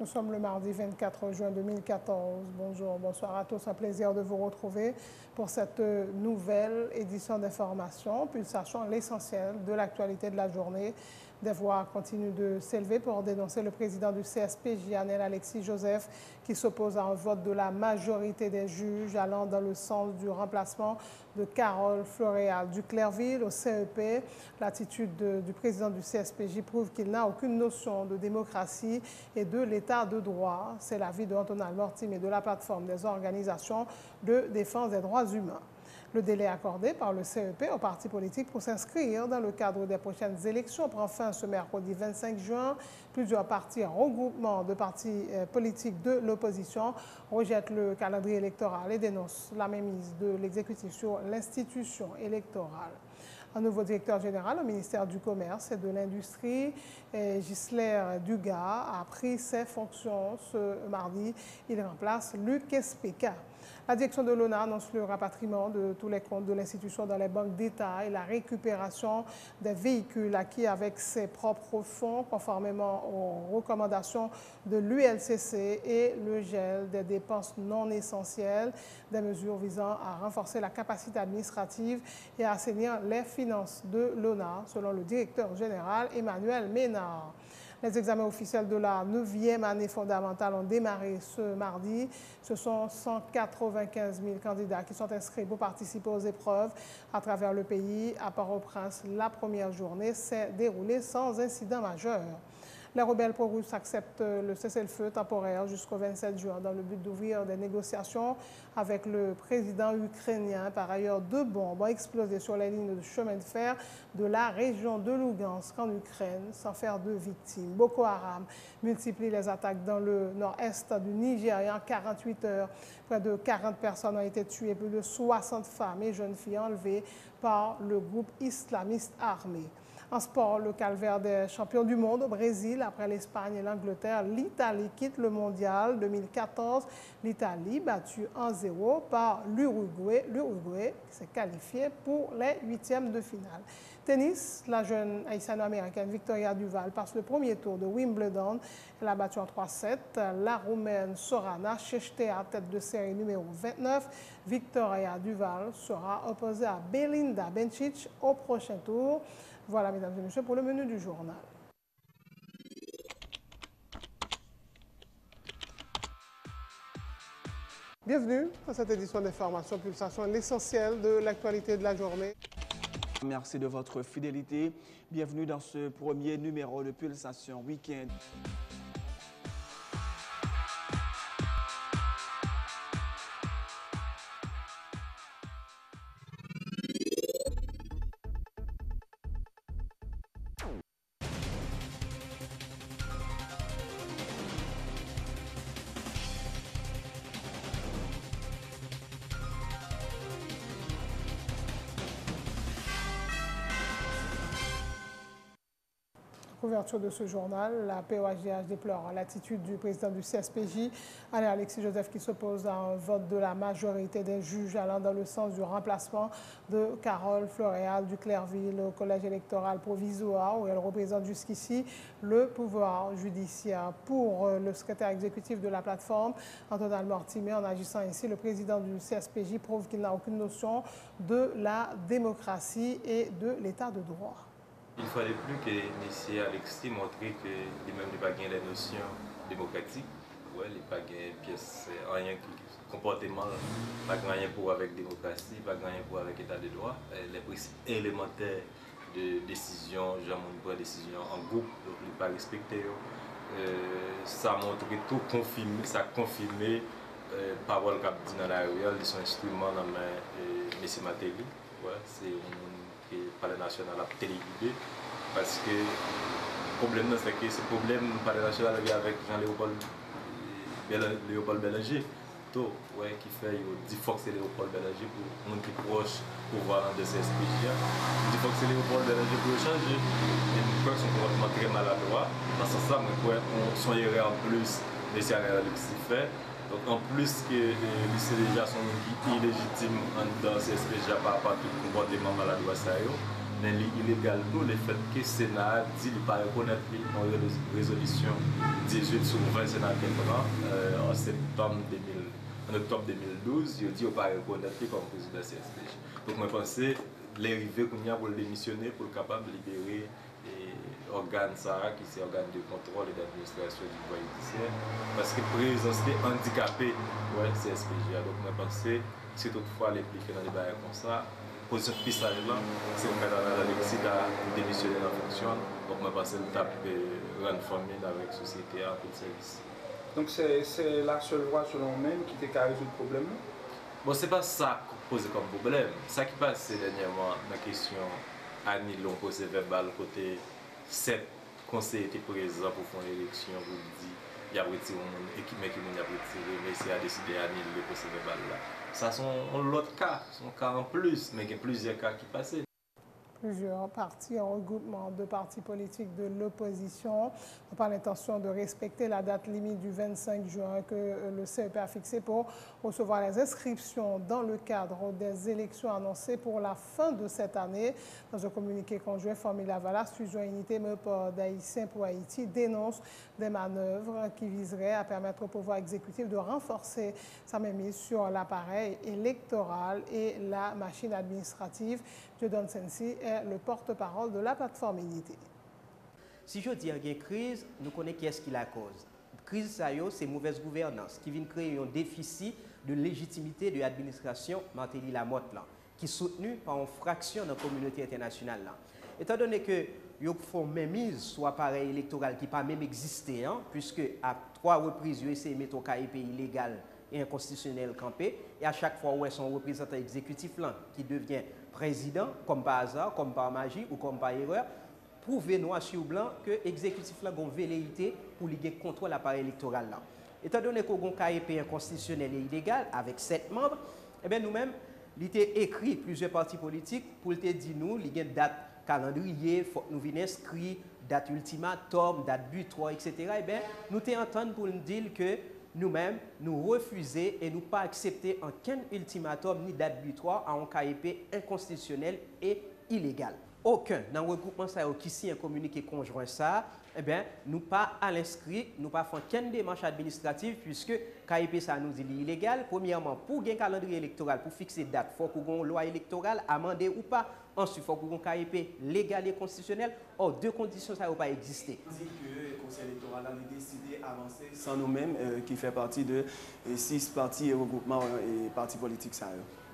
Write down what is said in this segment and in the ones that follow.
sommes le mardi 24 juin 2014. Bonjour, bonsoir à tous. Un plaisir de vous retrouver pour cette nouvelle édition d'information. Pulsation, l'essentiel de l'actualité de la journée. Des voix continuent de s'élever pour dénoncer le président du CSPJ, Alexis Joseph, qui s'oppose à un vote de la majorité des juges allant dans le sens du remplacement de Carole Floréal du Clerville au CEP. L'attitude du président du CSPJ prouve qu'il n'a aucune notion de démocratie et de l'état de droit. C'est l'avis de Antonal Mortim et de la plateforme des organisations de défense des droits humains. Le délai accordé par le CEP aux partis politiques pour s'inscrire dans le cadre des prochaines élections prend fin ce mercredi 25 juin. Plusieurs partis en regroupement de partis politiques de l'opposition rejettent le calendrier électoral et dénoncent la mainmise de l'exécutif sur l'institution électorale. Un nouveau directeur général au ministère du Commerce et de l'Industrie, Gisler Dugas, a pris ses fonctions ce mardi. Il remplace Luc Espeka. La direction de l'ONA annonce le rapatriement de tous les comptes de l'institution dans les banques d'État et la récupération des véhicules acquis avec ses propres fonds, conformément aux recommandations de l'ULCC, et le gel des dépenses non essentielles, des mesures visant à renforcer la capacité administrative et à assainir les finances de l'ONA, selon le directeur général Emmanuel Ménard. Les examens officiels de la 9e année fondamentale ont démarré ce mardi. Ce sont 195 000 candidats qui sont inscrits pour participer aux épreuves à travers le pays. À Port-au-Prince, la première journée s'est déroulée sans incident majeur. Les rebelles pro-russes acceptent le cessez-le-feu temporaire jusqu'au 27 juin dans le but d'ouvrir des négociations avec le président ukrainien. Par ailleurs, 2 bombes ont explosé sur les lignes de chemin de fer de la région de Lugansk en Ukraine sans faire de victimes. Boko Haram multiplie les attaques dans le nord-est du Nigeria en 48 heures. Près de 40 personnes ont été tuées, plus de 60 femmes et jeunes filles enlevées par le groupe islamiste armé. En sport, le calvaire des champions du monde au Brésil, après l'Espagne et l'Angleterre, l'Italie quitte le mondial 2014. L'Italie battue 1-0 par l'Uruguay. L'Uruguay s'est qualifié pour les 8e de finale. Tennis, la jeune haïtiano-américaine Victoria Duval passe le premier tour de Wimbledon. Elle a battu en 3-7 la Roumaine Sorana Cechtea, tête de série numéro 29. Victoria Duval sera opposée à Belinda Bencic au prochain tour. Voilà, mesdames et messieurs, pour le menu du journal. Bienvenue à cette édition d'information Pulsation, l'essentiel de l'actualité de la journée. Merci de votre fidélité. Bienvenue dans ce premier numéro de Pulsation Week-end. Couverture de ce journal, la POHDH déplore l'attitude du président du CSPJ, Alexis Joseph, qui s'oppose à un vote de la majorité des juges allant dans le sens du remplacement de Carole Floréal du Clerville au collège électoral provisoire, où elle représente jusqu'ici le pouvoir judiciaire. Pour le secrétaire exécutif de la plateforme, Antonal Mortim, en agissant ainsi, le président du CSPJ prouve qu'il n'a aucune notion de la démocratie et de l'état de droit. Il ne fallait plus que M. Alexis montre que lui-même n'a pas gagné les notions démocratiques. Ouais, il n'a pas gagné pièce, rien qui comportement, pas rien pour avec démocratie, pas rien pour avec état de droit. Les principes élémentaires de décision, genre on décision en groupe, donc il n'est pas respecté. Ça a montré tout confirmé, ça a confirmé parole qu'a dit dans la rue, son instrument dans la main M. Matéli. Ouais, c'est que le palais national a téléguidé parce que le problème c'est que ce problème le palais national avec Jean-Léopold Bélanger ouais, qui fait dit faut que c'est Léopold Bélanger pour monde qui proche pouvoir de ces SPJ. Il faut que c'est Léopold Bélanger pour changer et nous crois que son comportement très maladroit dans ce sens là on soignerait en plus M. Alexis fait. Donc en plus que le lycée déjà sont illégitimes dans ces SPJ par rapport à tout comportement maladroit ça. mais illégal tout le fait que le Sénat dit qu'il ne pas reconnaître une résolution 18 sur 20 sénateurs en octobre 2012, il dit qu'il ne pas reconnaître comme président CSPJ. Donc je pense que l'arrivée qu'on a pour le démissionner, pour le capable de libérer l'organe ça, qui c'est l'organe de contrôle et d'administration du pouvoir judiciaire, parce que le président est handicapé, ouais, CSPJ. Donc je pense que si toutefois l'impliquer dans des barrières comme ça, position de pistage là, c'est un candidat Alexis à démissionner dans la fonction. Donc je pense que le tape rendre famille avec la société en tout service. Donc c'est la seule voie selon même qui était qu'à résoudre le problème? Bon, c'est pas ça qu'on pose comme problème. Ça qui passe dernièrement dans la question Annie l'on procès verbal côté 7 conseillers étaient présents pour faire l'élection, vous dites il y a retiré mon équipement qui m'a retiré, mais c'est à décider d'annuler le procès verbal là. Ça sont l'autre cas, son cas en plus, mais il y a plusieurs cas qui passent. Plusieurs partis, un regroupement de partis politiques de l'opposition n'ont pas l'intention de respecter la date limite du 25 juin que le CEP a fixée pour recevoir les inscriptions dans le cadre des élections annoncées pour la fin de cette année. Dans un communiqué conjoint, Formule Lavalas, Fusion Unité MEP d'Haïtiens pour Haïti dénonce des manœuvres qui viseraient à permettre au pouvoir exécutif de renforcer sa mainmise sur l'appareil électoral et la machine administrative. Dieudonne Sensi est le porte-parole de la plateforme Unité. Si je dis qu'il y a une crise, nous connaissons qui est-ce qui la cause. La crise, c'est mauvaise gouvernance qui vient créer un déficit de légitimité de l'administration Martelly Lamotte, qui est soutenu par une fraction de la communauté internationale. Étant donné que ils font même mise sur l'appareil électoral qui n'a pas même existé, puisque à 3 reprises, ils ont essayé de mettre un KIP illégal et inconstitutionnel campé, et à chaque fois, où est son représentant exécutif là, qui devient président, comme par hasard, comme par magie ou comme par erreur, prouvez noir sur blanc que l'exécutif là a une velléité pour lui contrôle l'appareil électoral là. Étant donné qu'on a un KIP inconstitutionnel et illégal avec 7 membres, eh bien nous-mêmes, il a écrit plusieurs partis politiques pour te dire nous, il y a une date calendrier, faut que nous venions inscrire date ultimatum, date butoir, etc. Eh bien, nous t'entendons pour nous dire que nous-mêmes, nous refuser et nous pas accepter aucun ultimatum ni date butoir à un KIP inconstitutionnel et illégal. Aucun dans le regroupement qui signe un communiqué conjoint ça, eh bien, nous pas à l'inscrit, nous pas faire aucune démarche administrative puisque KIP ça nous dit illégal. Premièrement, pour un calendrier électoral, pour fixer date, il faut qu'on ait une loi électorale amendée ou pas. Ensuite, il faut qu'on ait un KIP légal et constitutionnel. Or, deux conditions ça n'a pas existé. On dit que le Conseil électoral a décidé d'avancer sans nous-mêmes, qui fait partie de 6 partis et regroupements et partis politiques.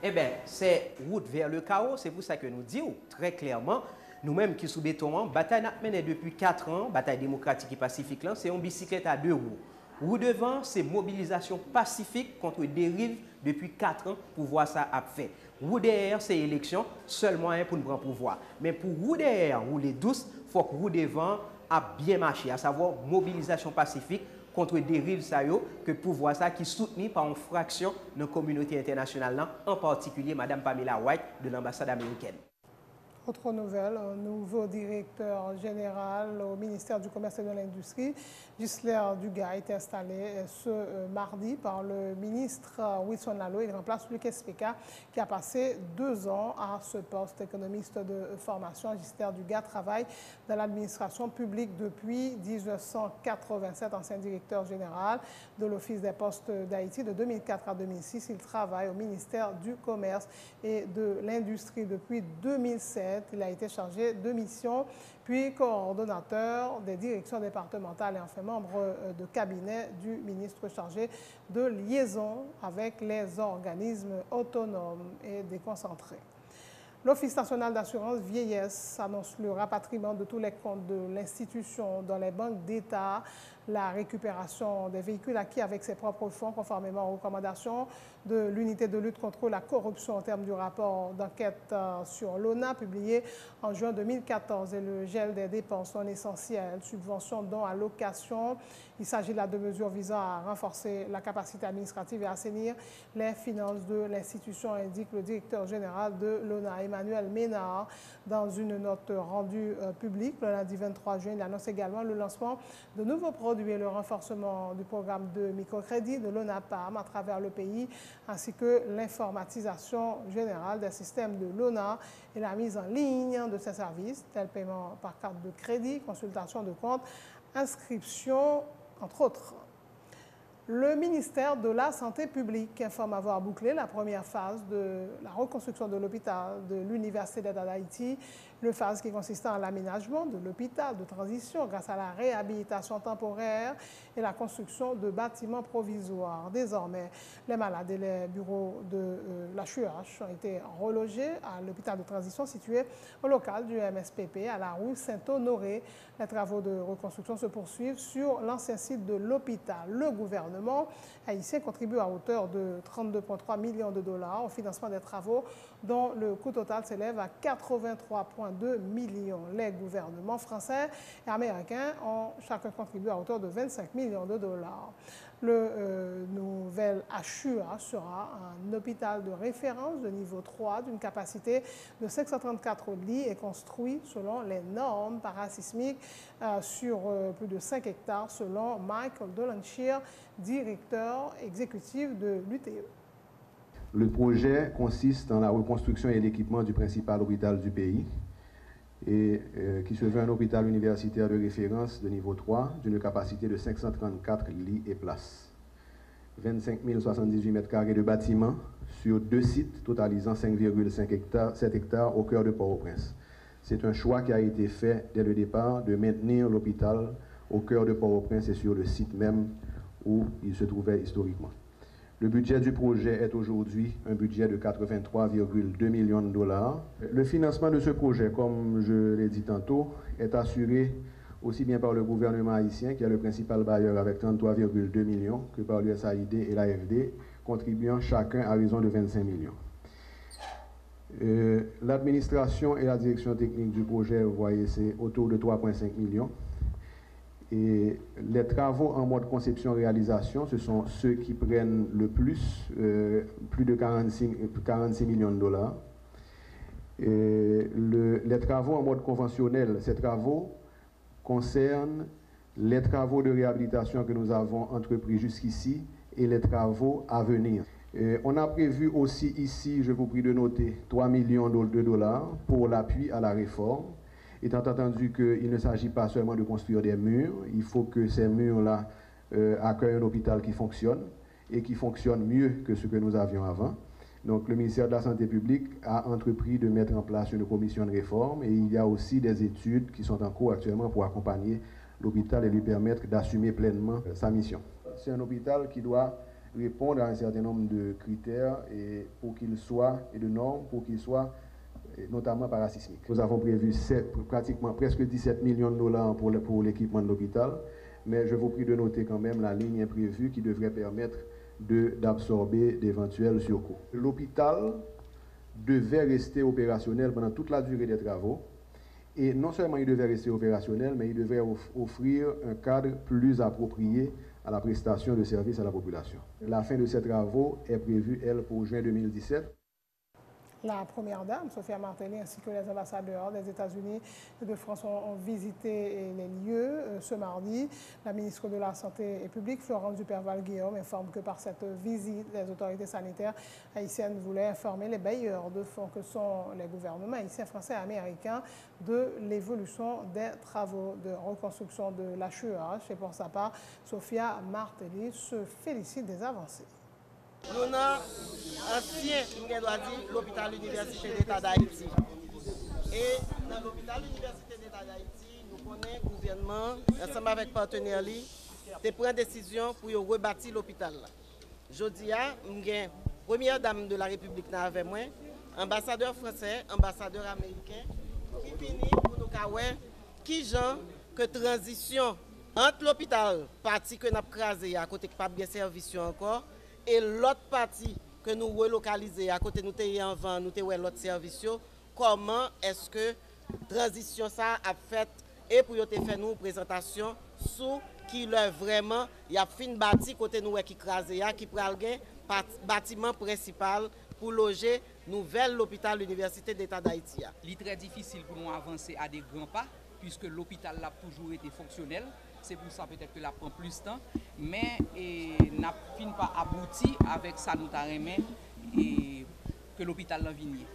Eh bien, c'est route vers le chaos. C'est pour ça que nous disons très clairement, nous-mêmes qui sous béton, bataille n'a mené depuis 4 ans, bataille démocratique et pacifique, c'est une bicyclette à 2 roues. Roue devant, c'est mobilisation pacifique contre dérive depuis 4 ans pour voir ça à fait. Roue derrière, c'est élection, seul moyen pour nous prendre pouvoir. Mais pour roue derrière, rouler douce, il faut que roue devant a bien marché, à savoir mobilisation pacifique contre dérive que pouvoir ça qui est soutenu par une fraction de la communauté internationale, en particulier Mme Pamela White de l'ambassade américaine. Autre nouvelle, un nouveau directeur général au ministère du Commerce et de l'Industrie, Gisler Dugas, a été installé ce mardi par le ministre Wilson Lalo. Il remplace Luc Espeka, qui a passé 2 ans à ce poste. Économiste de formation, Gisler Dugas travaille dans l'administration publique depuis 1987, ancien directeur général de l'Office des postes d'Haïti. De 2004 à 2006, il travaille au ministère du Commerce et de l'Industrie depuis 2007. Il a été chargé de mission, puis coordonnateur des directions départementales et enfin membre de cabinet du ministre chargé de liaison avec les organismes autonomes et déconcentrés. L'Office national d'assurance vieillesse annonce le rapatriement de tous les comptes de l'institution dans les banques d'État, la récupération des véhicules acquis avec ses propres fonds conformément aux recommandations de l'unité de lutte contre la corruption en termes du rapport d'enquête sur l'ONA publié en juin 2014 et le gel des dépenses non essentielles, subventions, dons, allocations. Il s'agit là de mesures visant à renforcer la capacité administrative et à assainir les finances de l'institution, indique le directeur général de l'ONA, Emmanuel Ménard, dans une note rendue publique le lundi 23 juin. Il annonce également le lancement de nouveaux projets aujourd'hui le renforcement du programme de microcrédit de l'ONAPAM à travers le pays, ainsi que l'informatisation générale des systèmes de l'ONA et la mise en ligne de ces services, tels paiement par carte de crédit, consultation de compte, inscription, entre autres. Le ministère de la Santé publique informe avoir bouclé la première phase de la reconstruction de l'hôpital de l'Université d'État d'Haïti, une phase qui consistait en l'aménagement de l'hôpital de transition grâce à la réhabilitation temporaire et la construction de bâtiments provisoires. Désormais, les malades et les bureaux de l'HUH ont été relogés à l'hôpital de transition situé au local du MSPP à la rue Saint-Honoré. Les travaux de reconstruction se poursuivent sur l'ancien site de l'hôpital. Le gouvernement haïtien contribue à hauteur de 32,3 millions de dollars au financement des travaux dont le coût total s'élève à 83,2 millions. Les gouvernements français et américains ont chacun contribué à hauteur de 25 millions de dollars. Le nouvel HUA sera un hôpital de référence de niveau 3 d'une capacité de 534 lits et construit selon les normes parasismiques sur plus de 5 hectares selon Michael Dolanshire, directeur exécutif de l'UTE. Le projet consiste en la reconstruction et l'équipement du principal hôpital du pays et qui se veut un hôpital universitaire de référence de niveau 3 d'une capacité de 534 lits et places. 25 078 m² de bâtiments sur 2 sites totalisant 5,7 hectares au cœur de Port-au-Prince. C'est un choix qui a été fait dès le départ de maintenir l'hôpital au cœur de Port-au-Prince et sur le site même où il se trouvait historiquement. Le budget du projet est aujourd'hui un budget de 83,2 millions de dollars. Le financement de ce projet, comme je l'ai dit tantôt, est assuré aussi bien par le gouvernement haïtien, qui est le principal bailleur avec 33,2 millions, que par l'USAID et l'AFD, contribuant chacun à raison de 25 millions. L'administration et la direction technique du projet, vous voyez, c'est autour de 3,5 millions. Et les travaux en mode conception-réalisation, ce sont ceux qui prennent le plus de 46 millions de dollars. Et les travaux en mode conventionnel, ces travaux concernent les travaux de réhabilitation que nous avons entrepris jusqu'ici et les travaux à venir. Et on a prévu aussi ici, je vous prie de noter, 3 millions de dollars pour l'appui à la réforme. Étant entendu qu'il ne s'agit pas seulement de construire des murs, il faut que ces murs-là accueillent un hôpital qui fonctionne et qui fonctionne mieux que ce que nous avions avant. Donc le ministère de la Santé publique a entrepris de mettre en place une commission de réforme et il y a aussi des études qui sont en cours actuellement pour accompagner l'hôpital et lui permettre d'assumer pleinement sa mission. C'est un hôpital qui doit répondre à un certain nombre de critères et pour qu'il soit, et de normes pour qu'il soit notamment parasismique. Nous avons prévu pratiquement presque 17 millions de dollars pour l'équipement de l'hôpital, mais je vous prie de noter quand même la ligne imprévue qui devrait permettre d'absorber d'éventuels surcoûts. L'hôpital devait rester opérationnel pendant toute la durée des travaux, et non seulement il devait rester opérationnel, mais il devait offrir un cadre plus approprié à la prestation de services à la population. La fin de ces travaux est prévue, elle, pour juin 2017. La première dame, Sophia Martelly, ainsi que les ambassadeurs des États-Unis et de France ont visité les lieux ce mardi. La ministre de la Santé publique, Florence Duperval-Guillaume, informe que par cette visite, les autorités sanitaires haïtiennes voulaient informer les bailleurs de fonds que sont les gouvernements haïtiens, français et américains de l'évolution des travaux de reconstruction de l'HUH. Et pour sa part, Sophia Martelly se félicite des avancées. Nous avons ancien l'hôpital Université d'État d'Haïti. Et dans l'hôpital Université d'État d'Haïti, nous connaissons le gouvernement, ensemble avec les partenaires, de prendre décision pour rebâtir l'hôpital. Aujourd'hui, nous avons première dame de la République avec moi, ambassadeur français, ambassadeur américain, qui finit pour nous dire qui genre que transition entre l'hôpital, partie que nous avons crasé à côté de pas bien service encore, et l'autre partie que nous relocalisons à côté de nous avant, nous avons l'autre service, comment est-ce que la transition ça a fait et pour faire nous une présentation sur qui leur vraiment il y a fin bâti côté nous qui crasé qui pral gain bâtiment principal pour loger nouvel hôpital l'Université d'État d'Haïti. Il est très difficile pour nous avancer à des grands pas puisque l'hôpital a toujours été fonctionnel. c'est pour ça peut-être que la prend plus de temps, mais n'a fin pas abouti avec ça nous remet et que l'hôpital l'a vigné.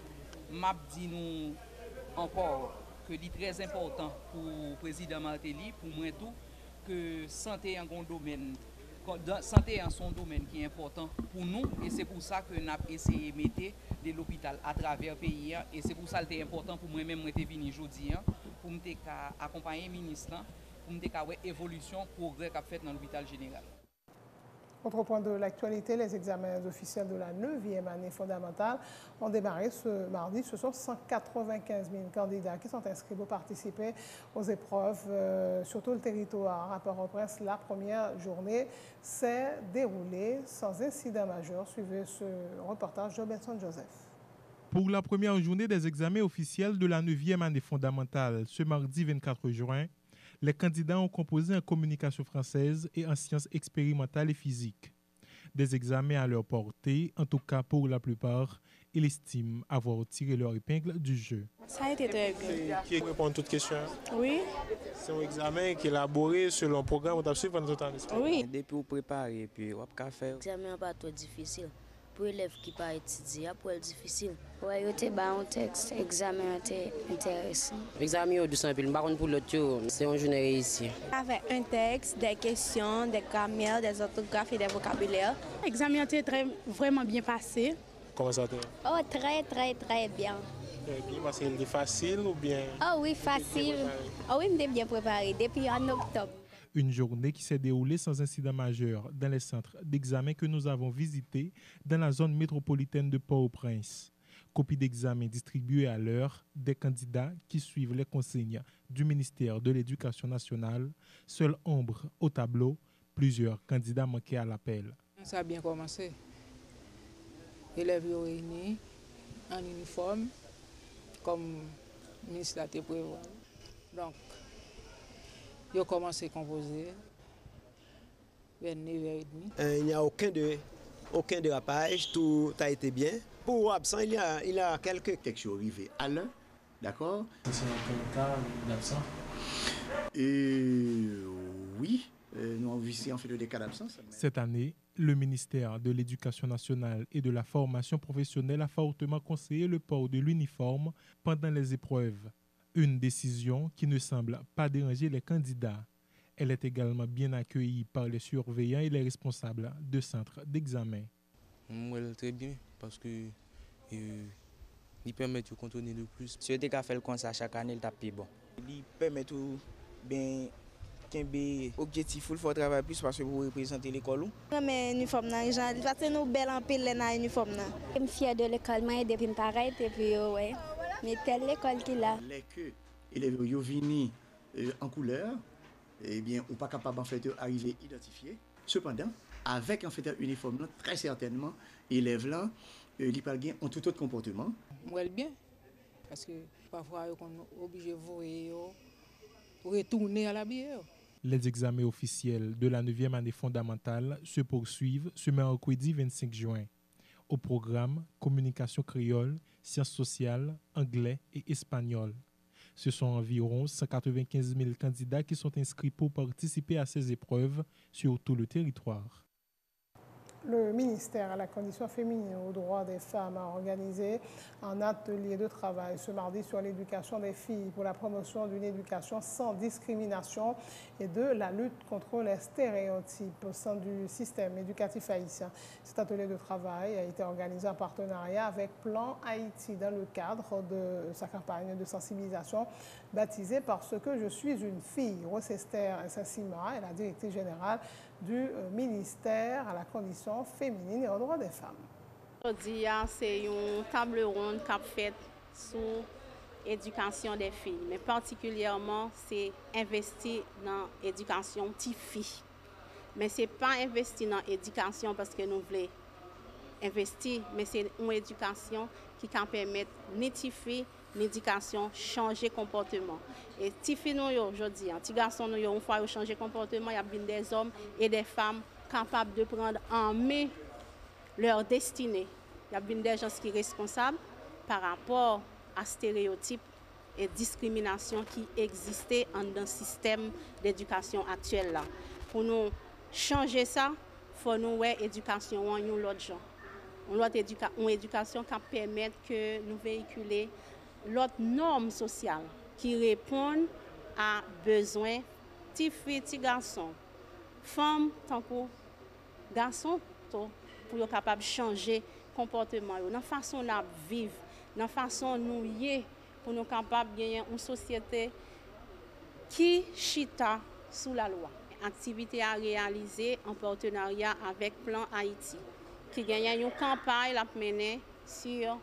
M'a dit nous encore que c'est très important pour le président Martelly, pour moi tout, que santé est un domaine. Santé est son domaine qui est important pour nous et c'est pour ça que nous avons essayé de mettre de l'hôpital à travers le pays et c'est pour ça que c'est important pour moi-même de venir aujourd'hui pour accompagner le ministre, pour voir l'évolution, le progrès qu'a fait dans l'hôpital général. Autre point de l'actualité, les examens officiels de la 9e année fondamentale ont démarré ce mardi. Ce sont 195 000 candidats qui sont inscrits pour participer aux épreuves sur tout le territoire. À Port-au-Prince, la première journée s'est déroulée sans incident majeur. Suivez ce reportage de Benson Joseph. Pour la première journée des examens officiels de la 9e année fondamentale, ce mardi 24 juin, les candidats ont composé en communication française et en sciences expérimentales et physiques. Des examens à leur portée, en tout cas pour la plupart, ils estiment avoir tiré leur épingle du jeu. Ça a été très bien. Qui répond à toutes questions? Oui. C'est un examen qui est élaboré selon le programme qu'on a suivi pendant tout le temps. Oui. Depuis vous préparer, puis on va faire. L'examen n'est pas trop difficile. Pour les élèves qui ne pas étudier, pour être difficile. Oui, il y a un texte, l'examen était intéressant. L'examen est du simple, par contre pour l'autre, c'est une journée réussie. Avec un texte, des questions, des grammaires, des orthographes et des vocabulaires. L'examen était vraiment bien passé. Comment ça t'est? Oh, très bien. Bien parce qu'il est facile ou bien? Oh oui, facile. Oh oui, je suis bien préparé depuis en octobre. Une journée qui s'est déroulée sans incident majeur dans les centres d'examen que nous avons visités dans la zone métropolitaine de Port-au-Prince. Copie d'examen distribuée à l'heure des candidats qui suivent les consignes du ministère de l'Éducation nationale. Seule ombre au tableau, plusieurs candidats manquaient à l'appel. Ça a bien commencé. Les élèves réunis en uniforme, comme le ministère a prévu. Donc, ils ont commencé à composer vers 9h30. Il n'y a aucun dérapage, tout a été bien. Pour absent, il y a quelques qui sont arrivés à l'heure, d'accord? C'est un cas d'absent? Oui, nous avons vu ici en fait des cas d'absence. Cette année, le ministère de l'Éducation nationale et de la formation professionnelle a fortement conseillé le port de l'uniforme pendant les épreuves. Une décision qui ne semble pas déranger les candidats. Elle est également bien accueillie par les surveillants et les responsables de centres d'examen. Très bien, parce que il permet de contrôler le plus. Si on a fait le conseil chaque année, il tape bon. Il permet tout bien qu'un objectif, il faut travailler plus parce que vous représentez l'école. Mais l'uniforme, c'est nous belle en pile dans l'uniforme. Je suis fière de l'école, mais depuis pareil, et puis ouais. Mais telle l'école qu'il a. Les que élèves viennent en couleur, eh bien, on n'est pas capable en fait d'arriver à identifier. Cependant, avec en fait un uniforme, très certainement, les élèves là, ils ont tout autre comportement. Moi, bien, parce que parfois, on est obligé de retourner à la bière. Les examens officiels de la 9e année fondamentale se poursuivent ce mercredi 25 juin. Au programme, communication créole, sciences sociales, anglais et espagnol. Ce sont environ 195 000 candidats qui sont inscrits pour participer à ces épreuves sur tout le territoire. Le ministère à la condition féminine et aux droits des femmes a organisé un atelier de travail ce mardi sur l'éducation des filles pour la promotion d'une éducation sans discrimination et de la lutte contre les stéréotypes au sein du système éducatif haïtien. Cet atelier de travail a été organisé en partenariat avec Plan Haïti dans le cadre de sa campagne de sensibilisation baptisée Parce que je suis une fille. Rose Esther Sassima est la directrice générale du ministère à la condition féminine et aux droits des femmes. Aujourd'hui, c'est une table ronde qu'a faite sur l'éducation des filles, mais particulièrement c'est investir dans l'éducation des filles. Mais ce n'est pas investir dans l'éducation parce que nous voulons investir, mais c'est une éducation qui peut permettre d'étifier l'éducation, changer comportement. Et les filles aujourd'hui, les garçons, une fois qu'ils changent comportement, il y a des hommes et des femmes capables de prendre en main leur destinée. Il y a des gens qui sont responsables par rapport à stéréotypes discrimination qui existait dans le système d'éducation actuel là. Pour nous changer ça, il faut nous voir l'éducation en l'autre genre. Une éducation qui permet que nous véhiculer l'autre norme sociale qui répond à besoins petits filles, petits garçons, femmes tant que garçons pour être capable de changer comportement, dans la façon de vivre, dans la façon de nous y pour nous capables de gagner une société qui chita sous la loi. Activité à réaliser en partenariat avec Plan Haïti, qui gagne une campagne à mener sur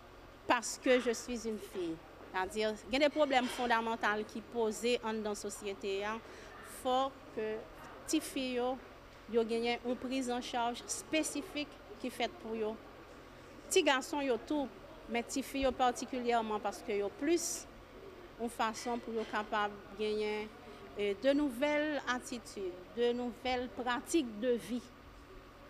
parce que je suis une fille. C'est-à-dire, il y a des problèmes fondamentaux qui posent dans la société. Il faut que les filles aient une prise en charge spécifique qui est faite pour eux. Les garçons, tout, mais les filles particulièrement parce qu'ils ont plus une façon pour être capable de gagner de nouvelles attitudes, de nouvelles pratiques de vie,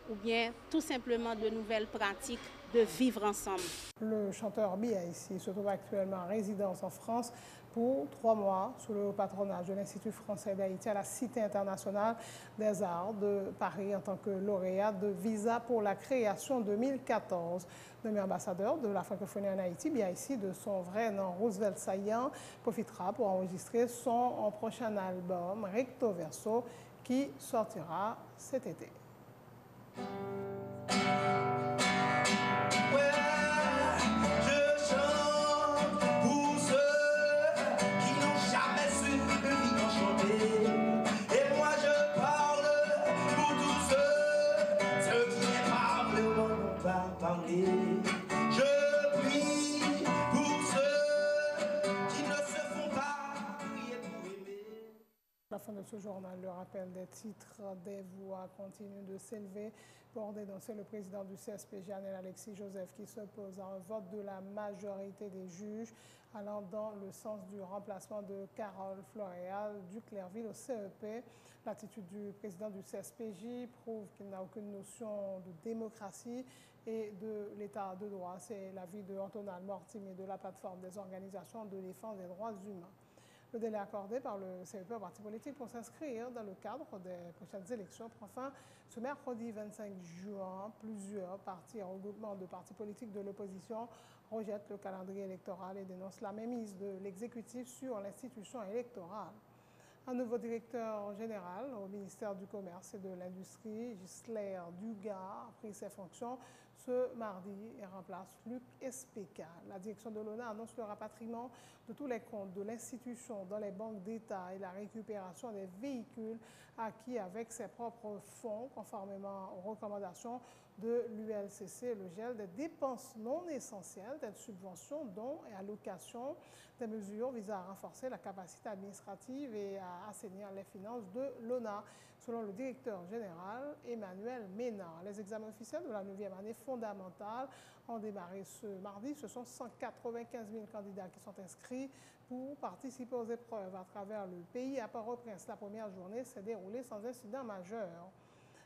ou bien tout simplement de nouvelles pratiques de vivre ensemble. Le chanteur BIAICI se trouve actuellement en résidence en France pour 3 mois sous le patronage de l'Institut français d'Haïti à la Cité internationale des arts de Paris en tant que lauréat de visa pour la création 2014. Nommé ambassadeur de la francophonie en Haïti, BIAICI, de son vrai nom Roosevelt Saillant, profitera pour enregistrer son prochain album Recto Verso qui sortira cet été. La fin de ce journal, le rappel des titres, des voix continuent de s'élever pour dénoncer le président du CSPJ, Alexis Joseph, qui s'oppose à un vote de la majorité des juges allant dans le sens du remplacement de Carole Floréal du Clairville au CEP. L'attitude du président du CSPJ prouve qu'il n'a aucune notion de démocratie et de l'état de droit. C'est l'avis de Antonal Mortimier de la plateforme des organisations de défense des droits humains. Le délai accordé par le CEP aux partis politiques pour s'inscrire dans le cadre des prochaines élections prend fin ce mercredi 25 juin. Plusieurs partis et regroupements de partis politiques de l'opposition rejettent le calendrier électoral et dénoncent la mainmise de l'exécutif sur l'institution électorale. Un nouveau directeur général au ministère du Commerce et de l'Industrie, Gisler Dugas, a pris ses fonctions ce mardi et remplace Luc Espeka. La direction de l'ONA annonce le rapatriement de tous les comptes de l'institution dans les banques d'État et la récupération des véhicules acquis avec ses propres fonds, conformément aux recommandations de l'ULCC, le gel des dépenses non essentielles, telles subventions, dons et allocations, des mesures visant à renforcer la capacité administrative et à assainir les finances de l'ONA, selon le directeur général Emmanuel Ménard. Les examens officiels de la 9e année fondamentale ont démarré ce mardi. Ce sont 195 000 candidats qui sont inscrits pour participer aux épreuves à travers le pays. À Port-au-Prince, la première journée s'est déroulée sans incident majeur.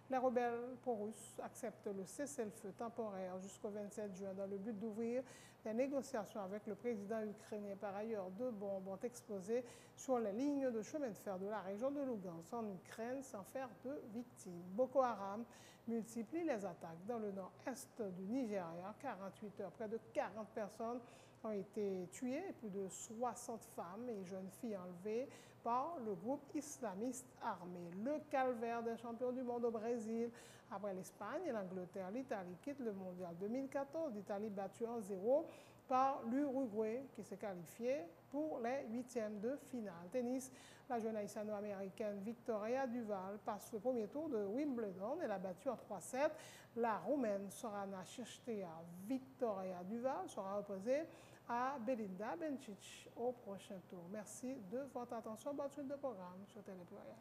Les rebelles pro-russes acceptent le cessez-le-feu temporaire jusqu'au 27 juin dans le but d'ouvrir des négociations avec le président ukrainien. Par ailleurs, 2 bombes ont explosé sur les lignes de chemin de fer de la région de Lugansk en Ukraine sans faire de victimes. Boko Haram multiplie les attaques dans le nord-est du Nigeria. 48 heures, près de 40 personnes ont été tuées et plus de 60 femmes et jeunes filles enlevées par le groupe islamiste armé. Le calvaire des champions du monde au Brésil. Après l'Espagne et l'Angleterre, l'Italie quitte le mondial 2014. L'Italie battue 1-0 par l'Uruguay qui s'est qualifié pour les 8e de finale. Tennis, la jeune haïtiano-américaine Victoria Duval passe le premier tour de Wimbledon. Elle a battu en 3-7 la Roumaine Sorana Cirstea. Victoria Duval sera opposée à Belinda Bencic au prochain tour. Merci de votre attention. Bonne suite de programme sur Télé Pluriel.